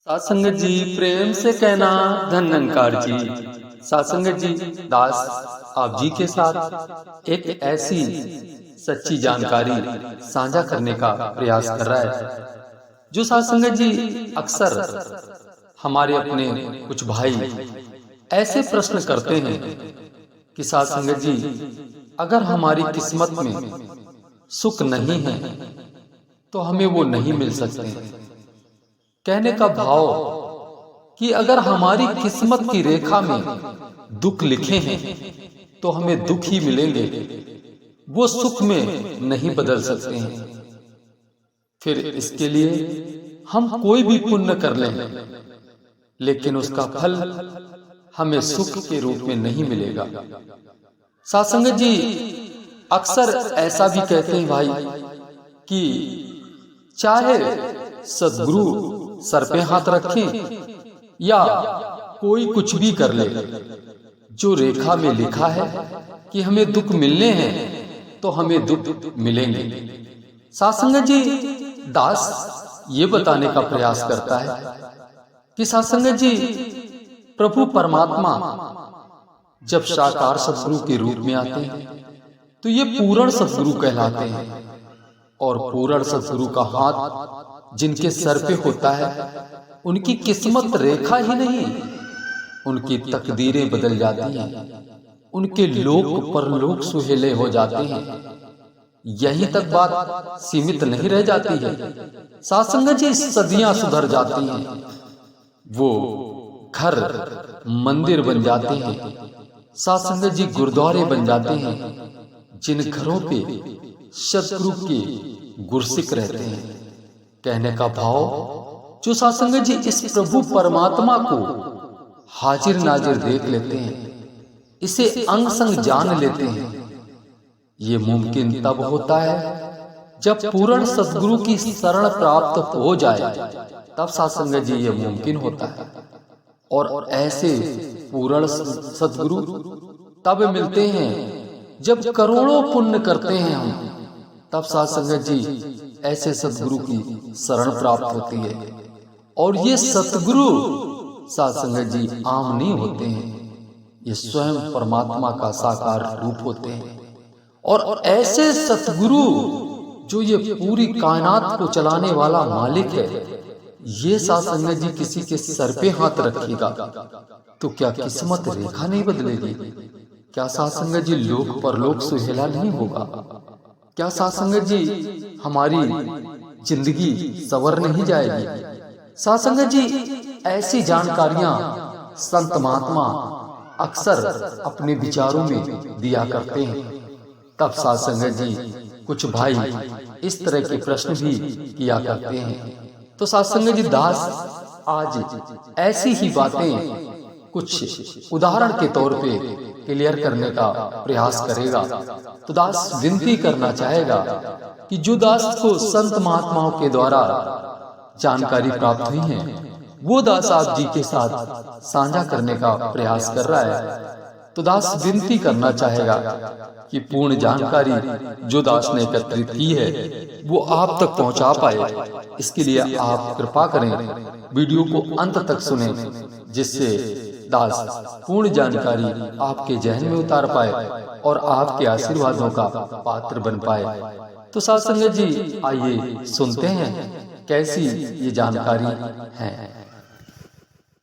सासंगत जी प्रेम से कहना धन्यंकार जी। सासंगत जी दास आप जी के साथ एक ऐसी सच्ची जानकारी साझा करने का प्रयास कर रहा है जो सासंगत जी अक्सर हमारे अपने कुछ भाई ऐसे प्रश्न करते हैं कि सासंगत जी अगर हमारी किस्मत में सुख नहीं है तो हमें वो नहीं मिल सकते। कहने का भाव कि अगर हमारी किस्मत की रेखा में दुख लिखे हैं तो हमें दुख ही मिलेंगे, वो सुख में नहीं बदल सकते हैं। फिर इसके लिए हम कोई भी पुण्य कर लें लेकिन उसका फल हमें सुख के रूप में नहीं मिलेगा। सासंगत जी अक्सर ऐसा भी कहते हैं भाई कि चाहे सद्गुरु सर पे हाथ रखें या कोई कुछ भी कर ले, जो रेखा में लिखा है कि हमें दुख मिलने हैं तो हमें दुख मिलेंगे। सासंगत जी दास ये बताने का प्रयास करता है कि सासंगत जी प्रभु परमात्मा जब साकार सद्गुरु के रूप में आते हैं तो ये पूर्ण सद्गुरु कहलाते हैं। और पूर्ण सद्गुरु का हाथ जिनके सर पे होता है उनकी किस्मत रेखा ही नहीं, उनकी तकदीरें बदल जाती हैं, उनके लोक परलोक सुहेले हो जाते हैं। यहीं तक बात सीमित नहीं रह जाती है, सासंगत जी सदियां सुधर जाती हैं, वो घर मंदिर बन जाते हैं। सासंगत जी गुरुद्वारे बन जाते हैं जिन घरों पे सद्गुरु के गुरसिक रहते हैं। कहने का भाव जो सासंगत जी इस प्रभु परमात्मा को हाजिर नाजिर देख लेते हैं, इसे अंग संग जान लेते हैं, ये मुमकिन तब होता है जब पूर्ण सद्गुरु की शरण प्राप्त हो जाए, तब सासंगत जी ये मुमकिन होता है। और ऐसे पूर्ण सद्गुरु तब मिलते हैं जब करोड़ों पुण्य करते हैं हम, तब सासंगत जी ऐसे सद्गुरु की शरण प्राप्त होती है। और ये सद्गुरु सासंगत जी आम नहीं होते हैं, ये स्वयं परमात्मा का साकार रूप होते हैं। और ऐसे सद्गुरु जो ये पूरी कायनात को चलाने वाला मालिक है, ये सासंगत जी किसी के सर पे हाथ रखेगा तो क्या किस्मत रेखा नहीं बदलेगी? क्या सासंगत जी लोक परलोक सुहेला नहीं होगा? क्या सासंगत जी हमारी जिंदगी सवर नहीं जाएगी? सासंगत जी ऐसी जानकारियां संत महात्मा अक्सर अपने विचारों में दिया करते हैं। तब सासंगत जी कुछ भाई इस तरह के प्रश्न भी किया करते हैं। तो सासंगत जी दास आज ऐसी ही बातें कुछ उदाहरण के तौर पे क्लियर करने का प्रयास करेगा। तो दास विनती करना चाहेगा कि जो दास को संत महात्माओं के द्वारा जानकारी प्राप्त हुई है, वो दास आप जी के साथ साझा करने का प्रयास कर रहा है। तो दास विनती करना चाहेगा कि पूर्ण जानकारी जो दास ने एकत्रित की है वो आप तक पहुंचा पाए, इसके लिए आप कृपा करें, वीडियो को अंत तक सुने, जिससे दास पूर्ण जानकारी आपके जहन में उतार पाए और आपके आशीर्वादों का पात्र बन पाए। तो सासंगत जी आइए सुनते हैं कैसी ये जानकारी है।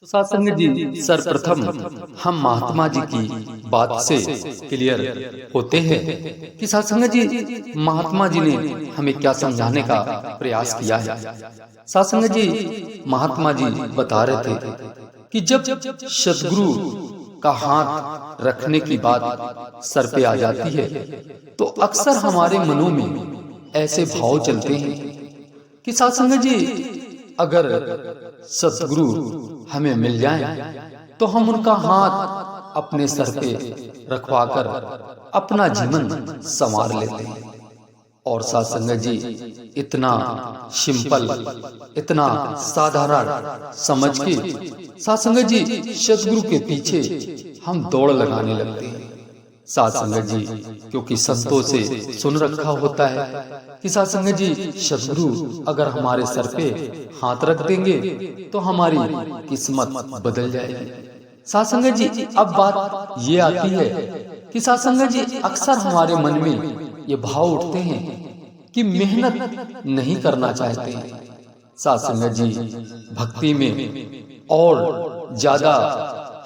तो सासंगत जी सर्वप्रथम हम महात्मा जी की बात से क्लियर होते हैं कि सासंगत जी महात्मा जी ने हमें क्या समझाने का प्रयास किया है। सासंगत जी महात्मा जी बता रहे थे कि जब सद्गुरु का हाथ रखने की बात सर पे आ जाती है तो अक्सर हमारे मनों में ऐसे भाव चलते हैं कि सासंगत जी अगर सद्गुरु हमें मिल जाएं तो हम उनका हाथ अपने सर पे रखवाकर अपना जीवन संवार लेते हैं। और सासंगत जी इतना सिंपल, इतना साधारण समझ के सासंगत जी सद्गुरु के पीछे हम दौड़ लगाने लगते हैं। साध संगत जी, क्योंकि संतों से सुन रखा होता है कि साध संगत जी सद्गुरु अगर हमारे सर पे हाथ रख देंगे तो हमारी किस्मत बदल जाएगी। साध संगत जी, अब बात ये आती है कि साध संगत जी अक्सर हमारे मन में ये भाव उठते हैं कि मेहनत नहीं करना चाहते हैं। साध संगत जी, भक्ति में और ज्यादा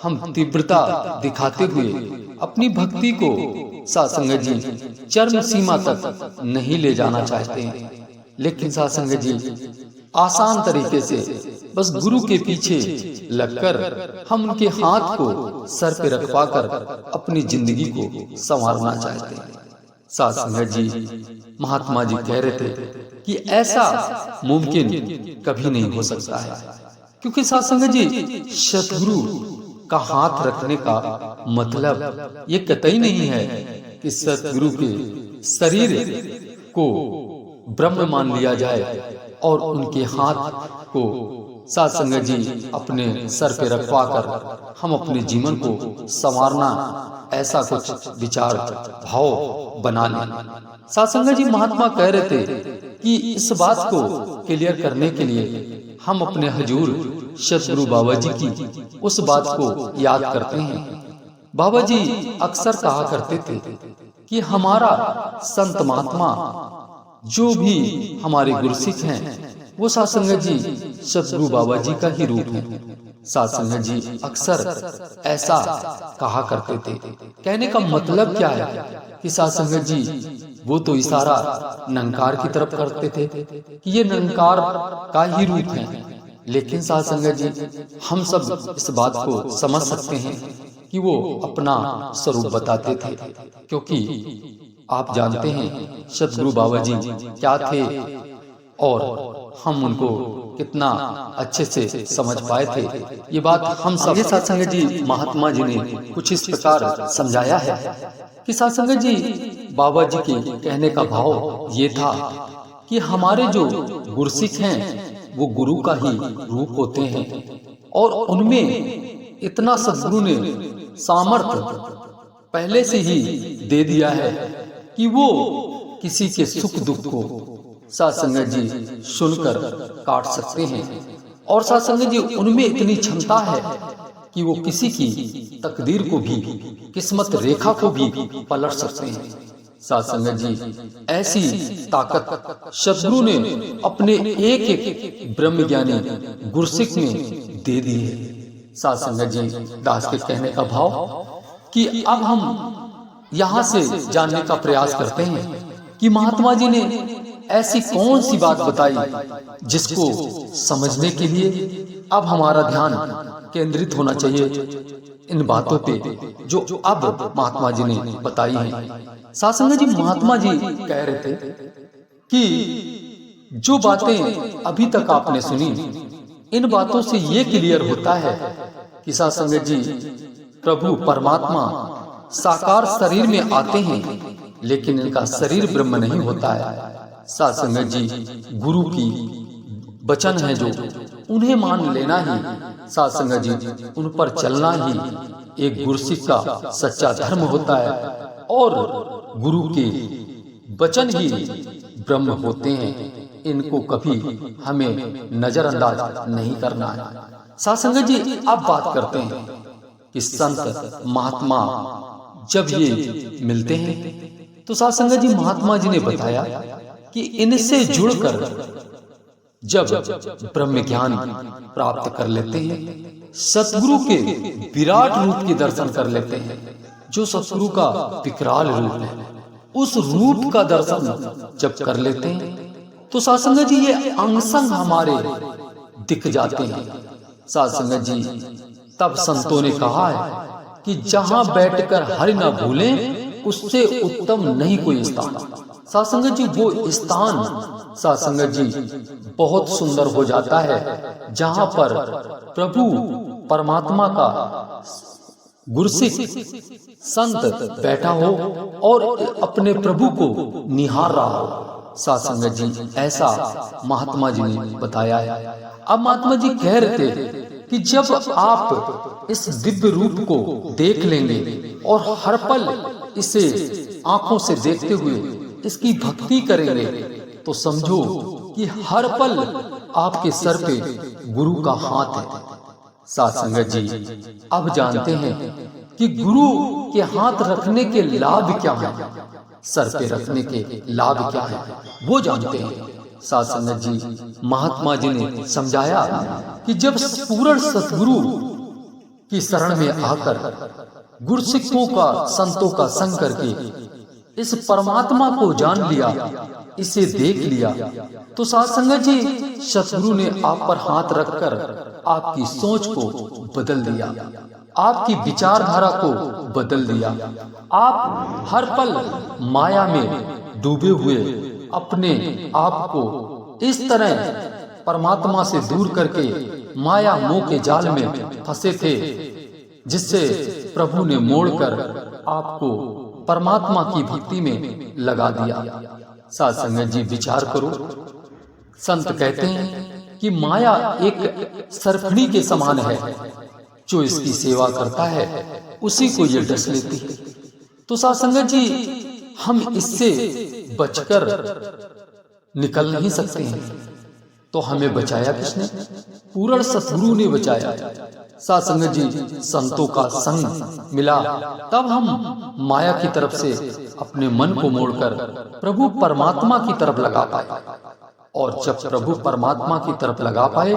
हम तीव्रता दिखाते हुए अपनी भक्ति को साध संगत जी चरम सीमा तक नहीं ले जाना चाहते हैं, लेकिन साध संगत जी आसान तरीके से बस गुरु के पीछे लगकर हम उनके हाथ को सर पे रखवाकर अपनी जिंदगी को संवारना चाहते हैं। साध संगत जी, महात्मा जी कह रहे थे कि ऐसा मुमकिन कभी नहीं हो सकता है, क्योंकि साध संगत जी सद्गुरु का हाथ रखने का मतलब ये कतई नहीं है कि सद्गुरु के शरीर को ब्रह्म मान लिया जाए और उनके हाथ को साध संगत जी अपने सर पे रखवा कर हम अपने जीवन को संवारना, ऐसा कुछ विचार भाव बना लें। साध संगत जी महात्मा कह रहे थे कि इस बात को क्लियर करने के लिए हम अपने हजूर सद्गुरु बाबा जी की उस बात को याद करते हैं। बाबा जी अक्सर कहा करते थे कि हमारा संत महात्मा जो भी हमारे गुरसिख हैं वो साध संगत जी सद्गुरु बाबा जी का ही रूप है। साध संगत जी अक्सर ऐसा कहा करते थे। कहने का मतलब क्या है कि साध संगत जी वो तो इशारा निरंकार की तरफ करते थे कि ये निरंकार का ही रूप है, लेकिन साध संगत जी हम सब इस बात को समझ सकते हैं कि वो अपना स्वरूप बताते थे, क्योंकि आप जानते हैं सद्गुरु बाबा जी क्या थे और हम उनको कितना अच्छे से समझ पाए थे। ये बात हम सब साध संगत जी महात्मा जी ने कुछ इस प्रकार समझाया है कि साध संगत जी बाबा जी के कहने का भाव ये था कि हमारे जो गुरसिख हैं वो गुरु का ही रूप होते हैं और उनमें इतना सद्गुरु ने सामर्थ्य पहले से ही दे दिया है कि वो किसी के सुख दुख को साध संगत जी सुनकर काट सकते हैं, और साध संगत जी उनमें इतनी क्षमता है कि वो किसी की तकदीर को भी, किस्मत रेखा को भी पलट सकते हैं। साध संगत जी ऐसी ताकत सद्गुरु ने अपने एक एक ब्रह्म ज्ञानी गुरसिख में दे दी है। साध संगत जी दास के कहने का भाव कि अब हम यहाँ से जानने का प्रयास करते हैं कि महात्मा जी ने ऐसी कौन सी बात बताई जिसको समझने के लिए अब हमारा ध्यान केंद्रित होना चाहिए इन बातों पे जो अब महात्मा जी ने बताई हैं। साध संगत जी महात्मा जी कह रहे थे कि जो बातें अभी तक आपने सुनी, इन बातों से ये क्लियर होता है कि साध संगत जी प्रभु परमात्मा साकार शरीर में आते हैं, लेकिन इनका शरीर ब्रह्म नहीं होता है। साध संगत जी गुरु की वचन है जो उन्हें मान लेना ही, साध संगत जी उन पर चलना ही एक गुरसिख का सच्चा धर्म होता है, और गुरु के वचन ही ब्रह्म होते हैं। इनको कभी हमें नजरअंदाज नहीं करना है। साध संगत जी अब बात करते हैं कि संत महात्मा जब ये मिलते हैं तो साध संगत जी महात्मा जी ने बताया कि इनसे जुड़कर जब ब्रह्म ज्ञान प्राप्त कर लेते हैं, सतगुरु के विराट रूप के दर्शन कर लेते हैं, जो सतगुरु का विकराल रूप है, उस रूप का दर्शन जब कर लेते हैं तो साध संगत जी ये अंग संग हमारे दिख जाते हैं। साध संगत जी तब संतों ने कहा है कि जहां बैठकर हरि न भूलें उससे उत्तम नहीं कोई स्थान। साध संगत जी वो स्थान साध संगत जी बहुत सुंदर हो जाता है जहां पर प्रभु परमात्मा का गुरसिख संत बैठा हो और अपने प्रभु को निहार रहा हो। साध संगत जी ऐसा महात्मा जी ने बताया है। अब महात्मा जी कह रहे थे कि जब आप इस दिव्य रूप को देख लेंगे और हर पल इसे आंखों से देखते हुए इसकी भक्ति करेंगे तो समझो कि हर पल आपके सर पे गुरु का हाथ है। साथ संगत जी, अब जानते हैं कि गुरु के हाथ रखने के लाभ क्या है, सर पे रखने के लाभ क्या है, वो जानते हैं। साथ संगत जी, महात्मा जी ने समझाया कि जब पूर्ण सतगुरु की शरण में आकर गुरसिखों का, संतों का संग करके इस परमात्मा को जान लिया, इसे देख लिया, तो साथ संगत जी, सतगुरु ने आप पर हाथ रखकर आपकी सोच को बदल दिया, आपकी विचारधारा को बदल दिया। आप हर पल माया में डूबे हुए अपने आप को इस तरह परमात्मा से दूर करके माया मोह के जाल में फंसे थे, जिससे प्रभु ने मोड़कर आपको परमात्मा की भक्ति में लगा दिया। साथ संगत जी, विचार करो, संत कहते हैं कि माया एक सरफड़ी के समान है, जो इसकी सेवा करता है उसी को ये डस लेती है। तो साथ संगत जी, हम इससे बचकर निकल नहीं सकते हैं। तो हमें बचाया किसने? पूर्ण सतगुरु ने बचाया। साथ संगत जी, संतों का संग मिला, तब हम माया की तरफ से अपने मन को मोड़कर प्रभु परमात्मा की तरफ लगा पाए। और जब प्रभु परमात्मा की तरफ लगा पाए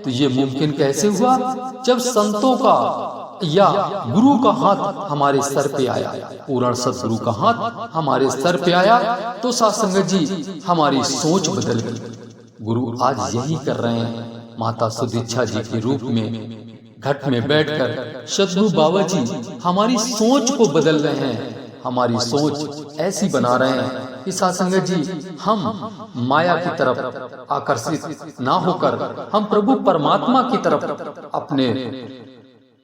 तो ये मुमकिन कैसे हुआ? जब संतों का या गुरु का हाथ हमारे सर पे आया, पूर्ण सतगुरु का हाथ हमारे सर पे आया, तो साथ संगत जी, हमारी सोच बदल गई। गुरु आज यही कर रहे हैं। माता सुदीक्षा जी के रूप में घट में बैठकर सतगुरु बाबा जी हमारी सोच को बदल रहे हैं, हमारी सोच ऐसी बना रहे हैं कि साथ संगत जी, हम माया की तरफ आकर्षित ना होकर हम प्रभु परमात्मा की तरफ अपने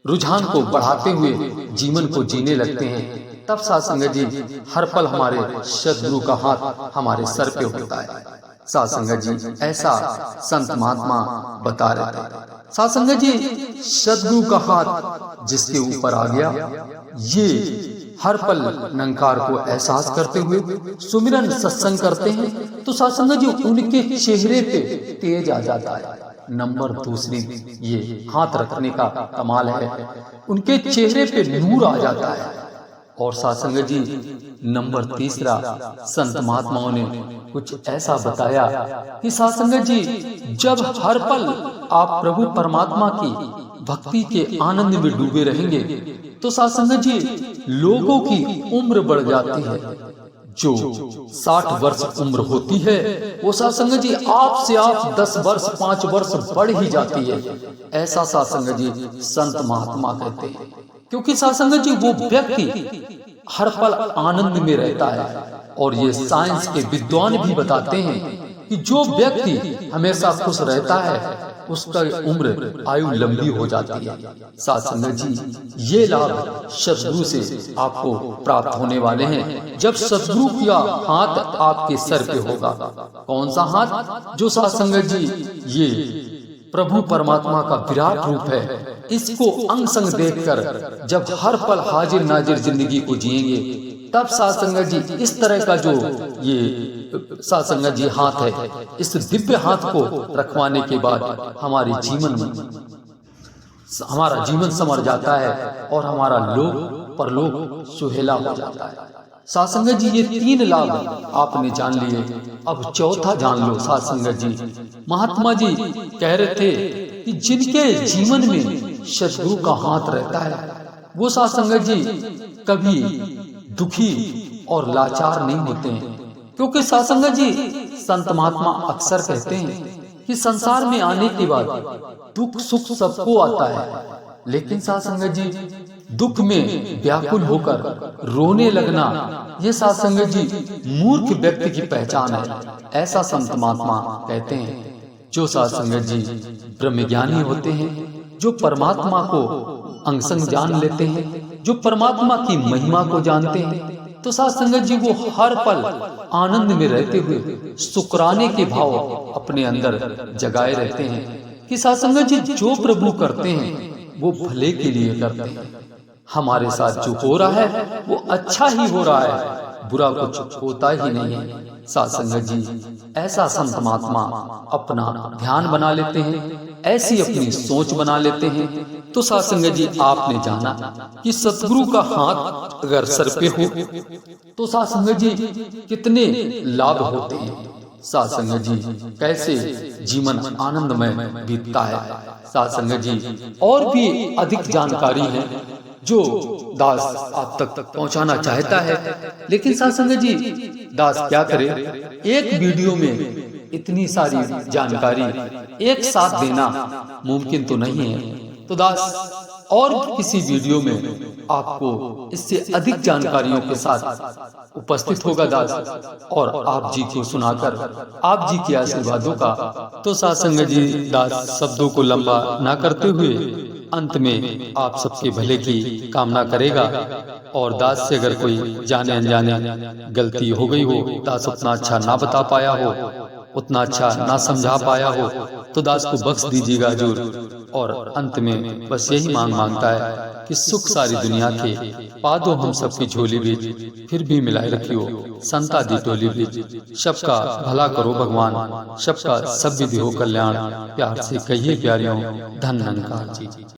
रुझान को बढ़ाते हुए जीवन को जीने लगते हैं। तब साथ संगत जी, हर पल हमारे सतगुरु का हाथ हमारे सर पे होता है। साथ संगत जी, ऐसा संत महात्मा बता रहे थे। साथ संगत जी, सतगुरु का हाथ जिसके ऊपर आ गया, ये हर पल निरंकार को एहसास करते हुए सुमिरन सत्संग करते हैं, तो साथ संगत जी, उनके चेहरे पे तेज आ जाता है। नंबर दूसरी, ये हाथ रखने का कमाल है, उनके चेहरे पे नूर आ जाता है। और साथ संगत जी, नंबर तीसरा, संत महात्माओं ने कुछ ऐसा बताया कि साथ संगत जी, जब हर पल आप प्रभु परमात्मा की भक्ति के आनंद में डूबे रहेंगे, तो साथ संगत जी, लोगों की उम्र बढ़ जाती है। जो 60 वर्ष उम्र होती है, वो साथ संगत जी, आपसे आप 10 वर्ष 5 वर्ष बढ़ ही जाती है। ऐसा साथ संगत जी, संत महात्मा कहते हैं। क्योंकि साथ संगत जी, वो व्यक्ति हर पल आनंद में रहता है। और ये साइंस के विद्वान भी बताते हैं कि जो व्यक्ति हमेशा खुश रहता है, उसका उम्र आयु लंबी हो जाती है। साथ संगत जी, ये लाभ सतगुरु से आपको प्राप्त होने वाले हैं जब सतगुरु का हाथ आपके सर पे होगा। कौन सा हाथ? जो साथ संगत जी, ये प्रभु परमात्मा का विराट रूप है। इसको अंग संग देखकर जब हर पल हाजिर नाजिर जिंदगी को जिएंगे, तब साथ संगत जी, इस तरह का जो ये साथ संगत जी हाथ है, इस दिव्य हाथ को रखवाने के बाद हमारा जीवन संवर जाता है और हमारा लोक परलोक सुहेला हो जाता है। साथ संगत जी, ये 3 लाभ आपने जान लिए, अब चौथा जान लो। साथ संगत जी, महात्मा जी कह रहे थे कि जिनके जीवन में सतगुरु का हाथ रहता है, वो साथ संगत जी कभी दुखी और लाचार नहीं होते हैं। क्योंकि साथ संगत जी, संत महात्मा अक्सर कहते हैं कि संसार में आने के बाद दुख सुख सबको आता है, लेकिन साथ संगत जी, दुख में व्याकुल होकर रोने लगना, ये साथ संगत जी मूर्ख व्यक्ति की पहचान है। ऐसा संत महात्मा कहते हैं। जो साथ संगत जी ब्रह्मज्ञानी होते हैं, जो परमात्मा को अंग संग जान लेते हैं, जो परमात्मा की महिमा को जानते हैं, तो साथ संगत जी, वो हर पल आनंद में रहते हुए शुक्राने के भाव अपने अंदर जगाए रहते हैं कि साथ संगत जी, जो प्रभु करते हैं वो भले के लिए करते हैं। हमारे साथ जो हो रहा है वो अच्छा ही हो रहा है, बुरा कुछ होता ही नहीं है। साध संगत जी, ऐसा संत महात्मा अपना ध्यान बना लेते हैं, ऐसी अपनी सोच बना लेते हैं। तो साध संगत जी, आपने जाना कि सतगुरु का हाथ अगर सर पे हो तो साध संगत जी कितने लाभ होते हैं। साध संगत जी, कैसे जीवन आनंदमय बीतता है। साध संगत जी, और भी अधिक जानकारी है जो दास आप तक पहुंचाना चाहता है, लेकिन साध संगत जी दास क्या करे, एक वीडियो में इतनी सारी जानकारी एक साथ देना मुमकिन तो नहीं है। तो दास और किसी वीडियो में आपको इससे अधिक जानकारियों के साथ उपस्थित होगा दास, और आप जी को सुनाकर आप जी के आशीर्वादों का। तो साध संगत जी, दास शब्दों को लंबा ना करते हुए अंत में आप सबके भले की कामना करेगा। और दास से अगर कोई जाने अनजाने गलती हो गई हो, दास उतना अच्छा ना बता पाया हो, उतना अच्छा ना समझा पाया हो, तो दास को बख्श दीजिएगा जरूर। और अंत में बस यही मांगता है कि सुख सारी दुनिया के पादो हम सबकी झोली बीच, फिर भी मिलाए रखियो संतादी टोली बीच। सबका भला करो भगवान, सबका सब विधि हो कल्याण, प्यार से कहिए प्यारियों धन निरंकार जी।